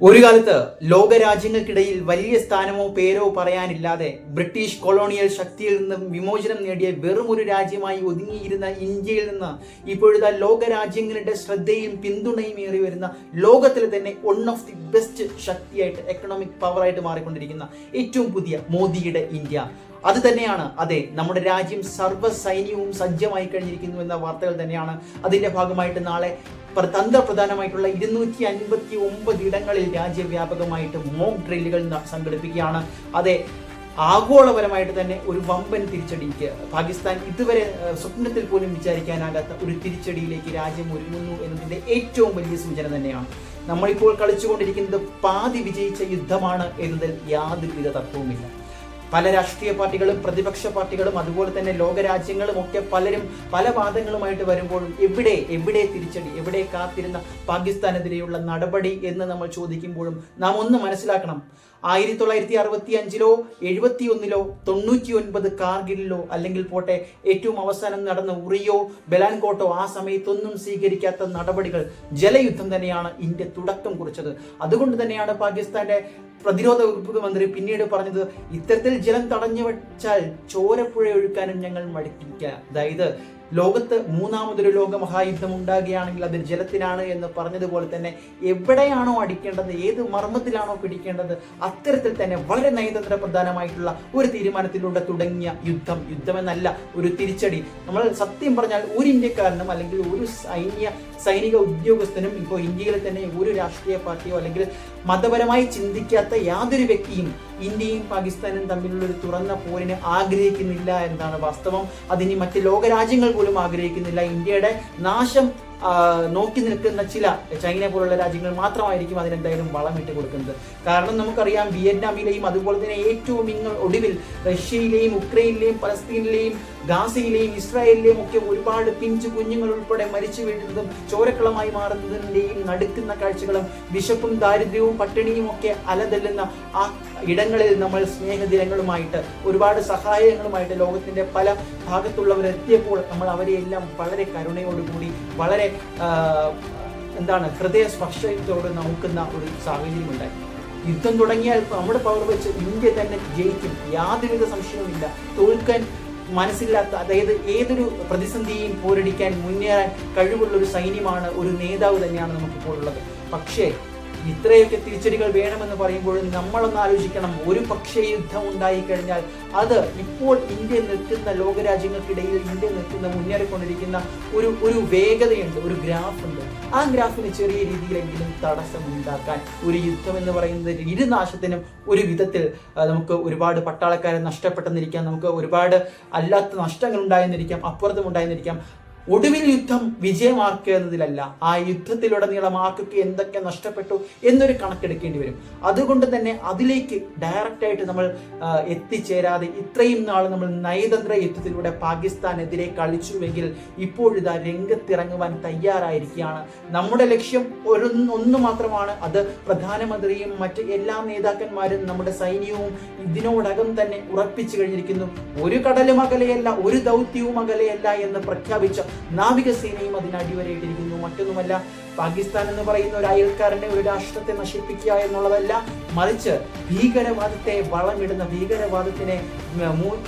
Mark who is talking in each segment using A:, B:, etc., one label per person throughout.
A: ഒരു കാലത്ത് ലോകരാജ്യങ്ങൾക്കിടയിൽ വലിയ സ്ഥാനമോ പേരോ പറയാനില്ലാതെ ബ്രിട്ടീഷ് കൊളോണിയൽ ശക്തിയിൽ നിന്നും വിമോചനം നേടിയ വെറും ഒരു രാജ്യമായി ഒതുങ്ങിയിരുന്ന ഇന്ത്യയിൽ നിന്ന് ഇപ്പോഴത്തെ ലോകരാജ്യങ്ങളുടെ ശ്രദ്ധയും പിന്തുണയും ഏറി വരുന്ന ലോകത്തിലെ തന്നെ വൺ ഓഫ് ദി ബെസ്റ്റ് ശക്തിയായിട്ട് എക്കണോമിക് പവറായിട്ട് മാറിക്കൊണ്ടിരിക്കുന്ന ഏറ്റവും പുതിയ മോദിയുടെ ഇന്ത്യ. അത് തന്നെയാണ്, അതെ, നമ്മുടെ രാജ്യം സർവ്വ സൈന്യവും സജ്ജമായി കഴിഞ്ഞിരിക്കുന്നു എന്ന വാർത്തകൾ തന്നെയാണ്. അതിന്റെ ഭാഗമായിട്ട് നാളെ തന്ത്രപ്രധാനമായിട്ടുള്ള 259 ഇടങ്ങളിൽ രാജ്യവ്യാപകമായിട്ട് മോക്ക് ഡ്രില്ലുകൾ സംഘടിപ്പിക്കുകയാണ്. അതെ, ആഗോളപരമായിട്ട് തന്നെ ഒരു വമ്പൻ തിരിച്ചടിക്ക് പാകിസ്ഥാൻ ഇതുവരെ സ്വപ്നത്തിൽ പോലും വിചാരിക്കാനാകാത്ത ഒരു തിരിച്ചടിയിലേക്ക് രാജ്യം ഒരുങ്ങുന്നു എന്നതിന്റെ ഏറ്റവും വലിയ സൂചന തന്നെയാണ്. നമ്മളിപ്പോൾ കളിച്ചുകൊണ്ടിരിക്കുന്നത് പാതി വിജയിച്ച യുദ്ധമാണ് എന്നതിൽ യാതൊരുവിധ തർക്കവുമില്ല. പല രാഷ്ട്രീയ പാർട്ടികളും പ്രതിപക്ഷ പാർട്ടികളും അതുപോലെ തന്നെ ലോകരാജ്യങ്ങളും ഒക്കെ പലരും പല വാദങ്ങളുമായിട്ട് വരുമ്പോഴും എവിടെ തിരിച്ചടി, എവിടെ കാത്തിരുന്ന പാകിസ്ഥാനെതിരെയുള്ള നടപടി എന്ന് നമ്മൾ ചോദിക്കുമ്പോഴും നാം ഒന്ന് മനസ്സിലാക്കണം. 1965-ലോ 71-ലോ 99 കാർഗിലിലോ അല്ലെങ്കിൽ പോട്ടെ ഏറ്റവും അവസാനം നടന്ന ഉറിയോ ബലാൻകോട്ടോ ആ സമയത്തൊന്നും സ്വീകരിക്കാത്ത നടപടികൾ, ജലയുദ്ധം തന്നെയാണ് ഇന്ത്യ തുടക്കം കുറിച്ചത്. അതുകൊണ്ട് തന്നെയാണ് പാകിസ്ഥാന്റെ പ്രതിരോധ വകുപ്പ് മന്ത്രി പിന്നീട് പറഞ്ഞത്, ഇത്തരത്തിൽ ജലം തടഞ്ഞു വെച്ചാൽ ചോരപ്പുഴ ഒഴുക്കാനും ഞങ്ങൾ മടിക്കില്ല. അതായത് ലോകത്ത് മൂന്നാമതൊരു ലോകമഹായുദ്ധം ഉണ്ടാകുകയാണെങ്കിൽ അത് ജലത്തിനാണ് എന്ന് പറഞ്ഞതുപോലെ തന്നെ എവിടെയാണോ അടിക്കേണ്ടത്, ഏത് മർമ്മത്തിലാണോ പിടിക്കേണ്ടത്, അത്തരത്തിൽ തന്നെ വളരെ നയതന്ത്ര പ്രധാനമായിട്ടുള്ള ഒരു തീരുമാനത്തിലൂടെ തുടങ്ങിയ യുദ്ധമെന്നല്ല ഒരു തിരിച്ചടി. നമ്മൾ സത്യം പറഞ്ഞാൽ ഒരു ഇന്ത്യക്കാരനും അല്ലെങ്കിൽ ഒരു സൈനിക ഉദ്യോഗസ്ഥനും ഇപ്പോൾ ഇന്ത്യയിൽ തന്നെ ഒരു രാഷ്ട്രീയ പാർട്ടിയോ അല്ലെങ്കിൽ മതപരമായി ചിന്തിക്കാത്ത യാതൊരു വ്യക്തിയും ഇന്ത്യയും പാകിസ്ഥാനും തമ്മിലുള്ള ഒരു തുറന്ന പോരിന് ആഗ്രഹിക്കുന്നില്ല എന്നതാണ് വാസ്തവം. അതിന് മറ്റ് ലോകരാജ്യങ്ങൾ പോലും ആഗ്രഹിക്കുന്നില്ല. ഇന്ത്യയുടെ നാശം നോക്കി നിൽക്കുന്ന ചില ചൈന പോലുള്ള രാജ്യങ്ങൾ മാത്രമായിരിക്കും അതിനെന്തായാലും വളമിട്ട് കൊടുക്കുന്നത്. കാരണം നമുക്കറിയാം, വിയറ്റ്നാമിലെയും അതുപോലെ തന്നെ ഏറ്റവും ഒടുവിൽ റഷ്യയിലെയും ഉക്രൈനിലെയും പലസ്തീനിലെയും ഗാസയിലെയും ഇസ്രായേലിലെയും ഒക്കെ ഒരുപാട് പിഞ്ചു കുഞ്ഞുങ്ങൾ ഉൾപ്പെടെ മരിച്ചു വീഴുന്നതും ചോരക്കളമായി മാറുന്നതിൻ്റെയും നടുക്കുന്ന കാഴ്ചകളും വിശപ്പും ദാരിദ്ര്യവും പട്ടിണിയും ഒക്കെ അലതല്ലുന്ന ആ ഇടങ്ങളിൽ നമ്മൾ സ്നേഹദിനങ്ങളുമായിട്ട് ഒരുപാട് സഹായങ്ങളുമായിട്ട് ലോകത്തിന്റെ പല ഭാഗത്തുള്ളവരെത്തിയപ്പോൾ നമ്മൾ അവരെയെല്ലാം വളരെ കരുണയോടുകൂടി വളരെ ഹൃദയസ്പർശത്തോട് നോക്കുന്ന ഒരു സാഹചര്യമുണ്ടായി. യുദ്ധം തുടങ്ങിയാൽ നമ്മുടെ പവർ വെച്ച് ഇന്ത്യ തന്നെ ജയിക്കും, യാതൊരുവിധ സംശയവുമില്ല. തോൽക്കാൻ മനസ്സില്ലാത്ത, അതായത് ഏതൊരു പ്രതിസന്ധിയെയും പോരടിക്കാൻ മുന്നേറാൻ കഴിവുള്ള ഒരു സൈന്യമാണ്, ഒരു നേതാവ് തന്നെയാണ് നമുക്കിപ്പോൾ ഉള്ളത്. പക്ഷേ ഇത്രയൊക്കെ തിരിച്ചടികൾ വേണമെന്ന് പറയുമ്പോഴും നമ്മളൊന്ന് ആലോചിക്കണം, ഒരു പക്ഷേ യുദ്ധം ഉണ്ടായിക്കഴിഞ്ഞാൽ അത് ഇപ്പോൾ ഇന്ത്യ നിൽക്കുന്ന ലോകരാജ്യങ്ങൾക്കിടയിൽ ഇന്ത്യ നിൽക്കുന്ന മുന്നേറിക്കൊണ്ടിരിക്കുന്ന ഒരു വേഗതയുണ്ട്, ഒരു ഗ്രാഫുണ്ട്. ആ ഗ്രാഫിന് ചെറിയ രീതിയിലെങ്കിലും തടസ്സമുണ്ടാക്കാൻ ഒരു യുദ്ധം എന്ന് പറയുന്നത് ഇരുനാശത്തിനും ഒരു വിധത്തിൽ നമുക്ക് ഒരുപാട് പട്ടാളക്കാരെ നഷ്ടപ്പെട്ടെന്നിരിക്കാം, നമുക്ക് ഒരുപാട് അല്ലാത്ത നഷ്ടങ്ങൾ ഉണ്ടായെന്നിരിക്കാം, അപ്പുറത്തും ഉണ്ടായെന്നിരിക്കാം. ഒടുവിൽ യുദ്ധം വിജയമാക്കുക എന്നതിലല്ല, ആ യുദ്ധത്തിലുടനീളം ആർക്കൊക്കെ എന്തൊക്കെ നഷ്ടപ്പെട്ടു എന്നൊരു കണക്കെടുക്കേണ്ടി വരും. അതുകൊണ്ട് തന്നെ അതിലേക്ക് ഡയറക്റ്റായിട്ട് നമ്മൾ എത്തിച്ചേരാതെ ഇത്രയും നാൾ നമ്മൾ നയതന്ത്ര യുദ്ധത്തിലൂടെ പാകിസ്ഥാനെതിരെ കളിച്ചുവെങ്കിൽ ഇപ്പോഴിതാ രംഗത്തിറങ്ങുവാൻ തയ്യാറായിരിക്കുകയാണ്. നമ്മുടെ ലക്ഷ്യം ഒന്ന് മാത്രമാണ്, അത് പ്രധാനമന്ത്രിയും മറ്റ് എല്ലാ നേതാക്കന്മാരും നമ്മുടെ സൈന്യവും ഇതിനോടകം തന്നെ ഉറപ്പിച്ചു കഴിഞ്ഞിരിക്കുന്നു. ഒരു കടലും അകലെയല്ല, ഒരു ദൗത്യവും അകലെയല്ല എന്ന് പ്രഖ്യാപിച്ച നാവികസേനയും അതിന് അടിവരയിട്ടിരിക്കുന്നു. മറ്റൊന്നുമല്ല, പാകിസ്ഥാൻ എന്ന് പറയുന്ന ഒരു അയൽക്കാരനെ, ഒരു രാഷ്ട്രത്തെ നശിപ്പിക്കുക എന്നുള്ളതല്ല, മറിച്ച് ഭീകരവാദത്തെ വളമിടുന്ന, ഭീകരവാദത്തിനെ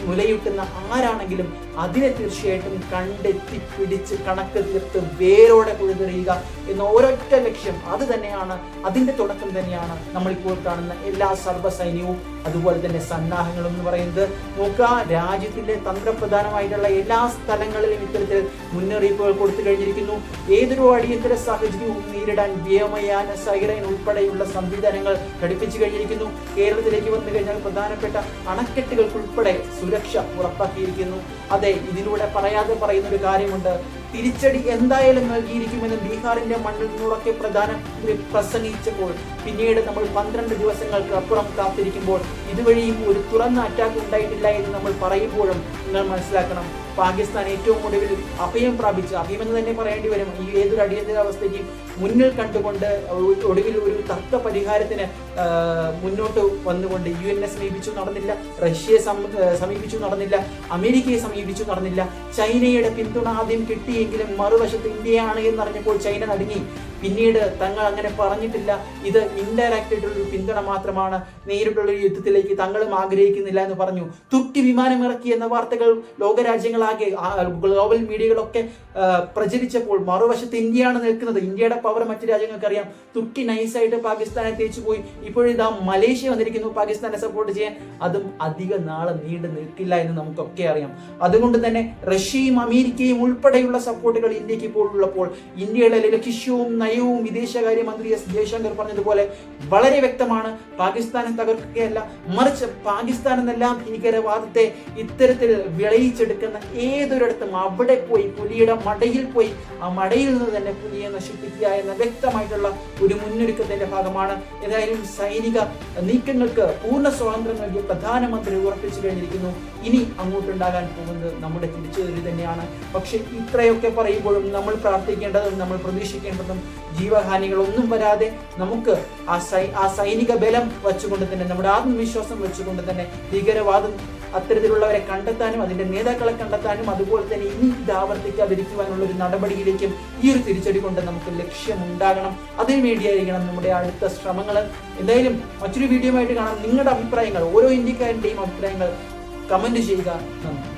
A: മുലയൂട്ടുന്ന ആരാണെങ്കിലും അതിനെ തീർച്ചയായിട്ടും കണ്ടെത്തി പിടിച്ച് കണക്ക് തീർത്ത് വേരോടെ കുഴുതെറിയുക എന്ന ഒരൊറ്റ ലക്ഷ്യം, അത് തന്നെയാണ്, അതിന്റെ തുടക്കം തന്നെയാണ് നമ്മളിപ്പോൾ കാണുന്ന എല്ലാ സർവ്വസൈന്യവും അതുപോലെ തന്നെ സന്നാഹങ്ങളും എന്ന് പറയുന്നത്. നോക്കുക, രാജ്യത്തിന്റെ തന്ത്രപ്രധാനമായിട്ടുള്ള എല്ലാ സ്ഥലങ്ങളിലും ഇത്തരത്തിൽ മുന്നറിയിപ്പുകൾ കൊടുത്തു കഴിഞ്ഞിരിക്കുന്നു. ഏതൊരു അടിയന്തര സാഹചര്യവും നേരിടാൻ വ്യോമയാന, സൈറൻ ഉൾപ്പെടെയുള്ള സംവിധാനങ്ങൾ ഘടിപ്പിച്ചു കഴിഞ്ഞിരിക്കുന്നു. കേരളത്തിലേക്ക് വന്നു കഴിഞ്ഞാൽ പ്രധാനപ്പെട്ട അണക്കെട്ടുകൾക്കുൾപ്പെടെ സുരക്ഷ ഉറപ്പാക്കിയിരിക്കുന്നു. അതെ, ഇതിലൂടെ പറയാതെ പറയുന്ന ഒരു കാര്യമുണ്ട്, തിരിച്ചടി എന്തായാലും നൽകിയിരിക്കുമെന്ന് ബീഹാറിന്റെ മണ്ണിൽ നിന്നുറക്കെ പ്രധാനമന്ത്രി പ്രസംഗിച്ചപ്പോൾ പിന്നീട് നമ്മൾ 12 ദിവസങ്ങൾക്ക് അപ്പുറം കാത്തിരിക്കുമ്പോൾ ഇതുവഴിയും ഒരു തുറന്ന അറ്റാക്ക് ഉണ്ടായിട്ടില്ല എന്ന് നമ്മൾ പറയുമ്പോഴും നിങ്ങൾ മനസ്സിലാക്കണം, പാകിസ്ഥാൻ ഏറ്റവും ഒടുവിൽ അഭയം എന്ന് തന്നെ പറയേണ്ടി വരും. ഈ ഏതൊരു അടിയന്തരാവസ്ഥയ്ക്കും മുന്നിൽ കണ്ടുകൊണ്ട് ഒടുവിൽ ഒരു തർക്ക പരിഹാരത്തിന് മുന്നോട്ട് വന്നുകൊണ്ട് UN സമീപിച്ചു, നടന്നില്ല. റഷ്യയെ സമീപിച്ചു, നടന്നില്ല. അമേരിക്കയെ സമീപിച്ചു, നടന്നില്ല. ചൈനയുടെ പിന്തുണ ആദ്യം കിട്ടിയെങ്കിലും മറുവശത്ത് ഇന്ത്യയാണ് എന്നറിഞ്ഞപ്പോൾ ചൈന നടുങ്ങി. പിന്നീട് തങ്ങൾ അങ്ങനെ പറഞ്ഞിട്ടില്ല, ഇത് ഇൻഡയറക്റ്റ് ആയിട്ടുള്ള ഒരു പിന്തുണ മാത്രമാണ്, നേരിട്ടുള്ള ഒരു യുദ്ധത്തിലേക്ക് തങ്ങളും ആഗ്രഹിക്കുന്നില്ല എന്ന് പറഞ്ഞു. തുർക്കി വിമാനം ഇറക്കി എന്ന വാർത്തകൾ ലോകരാജ്യങ്ങളാകെ ഗ്ലോബൽ മീഡിയകളൊക്കെ പ്രചരിച്ചപ്പോൾ മറുവശത്ത് ഇന്ത്യയാണ് നിൽക്കുന്നത്. ഇന്ത്യയുടെ പവർ മറ്റു രാജ്യങ്ങൾക്ക് അറിയാം. തുർക്കി നൈസായിട്ട് പാകിസ്ഥാനെ തേച്ചു പോയി. ഇപ്പോഴിതാ മലേഷ്യ വന്നിരിക്കുന്നു പാകിസ്ഥാനെ സപ്പോർട്ട് ചെയ്യാൻ. അതും അധിക നാളെ നീണ്ടു നിൽക്കില്ല എന്ന് നമുക്കൊക്കെ അറിയാം. അതുകൊണ്ട് തന്നെ റഷ്യയും അമേരിക്കയും ഉൾപ്പെടെയുള്ള സപ്പോർട്ടുകൾ ഇന്ത്യക്ക് ഇപ്പോൾ ഉള്ളപ്പോൾ ഇന്ത്യയുടെ ലക്ഷ്യവും നയവും വിദേശകാര്യമന്ത്രി എസ് ജയശങ്കർ പറഞ്ഞതുപോലെ വളരെ വ്യക്തമാണ്. പാകിസ്ഥാനെ തകർക്കുകയല്ല, മറിച്ച് പാകിസ്ഥാൻ എന്നെല്ലാം ഭീകരവാദത്തെ ഇത്തരത്തിൽ വിളയിച്ചെടുക്കുന്ന ഏതൊരിടത്തും അവിടെ പോയി പുലിയുടെ മടയിൽ പോയി ആ മടയിൽ നിന്ന് തന്നെ പുലിയെ നശിപ്പിക്കുക എന്ന വ്യക്തമായിട്ടുള്ള ഒരു മുന്നൊരുക്കത്തിന്റെ ഭാഗമാണ്. ഏതായാലും സൈനിക നീക്കങ്ങൾക്ക് പൂർണ്ണ സ്വാതന്ത്ര്യം നൽകിയ പ്രധാനമന്ത്രി ഉറപ്പിച്ചു കഴിഞ്ഞിരിക്കുന്നു. ഇനി അങ്ങോട്ടുണ്ടാകാൻ പോകുന്നത് നമ്മുടെ തിരിച്ചുവരവ് തന്നെയാണ്. പക്ഷെ ഇത്രയൊക്കെ പറയുമ്പോഴും നമ്മൾ പ്രാർത്ഥിക്കേണ്ടതും നമ്മൾ പ്രതീക്ഷിക്കേണ്ടതും ജീവഹാനികളൊന്നും വരാതെ നമുക്ക് ആ സൈനിക ബലം വെച്ചുകൊണ്ട് തന്നെ, നമ്മുടെ ആത്മവിശ്വാസം വെച്ചുകൊണ്ട് തന്നെ ഭീകരവാദം അത്തരത്തിലുള്ളവരെ കണ്ടെത്താനും അതിന്റെ നേതാക്കളെ കണ്ടെത്താനും അതുപോലെ തന്നെ ഇനി ഇത് ആവർത്തിക്കാതിരിക്കുവാനുള്ള ഒരു നടപടിയിലേക്കും ഈ ഒരു തിരിച്ചടി കൊണ്ട് നമുക്ക് ലക്ഷ്യമുണ്ടാകണം. അതിനു വേണ്ടിയായിരിക്കണം നമ്മുടെ അടുത്ത ശ്രമങ്ങൾ. എന്തായാലും മറ്റൊരു വീഡിയോ ആയിട്ട് കാണാം. നിങ്ങളുടെ അഭിപ്രായങ്ങൾ, ഓരോ ഇന്ത്യക്കാരന്റെയും അഭിപ്രായങ്ങൾ കമന്റ് ചെയ്യുക. നന്ദി.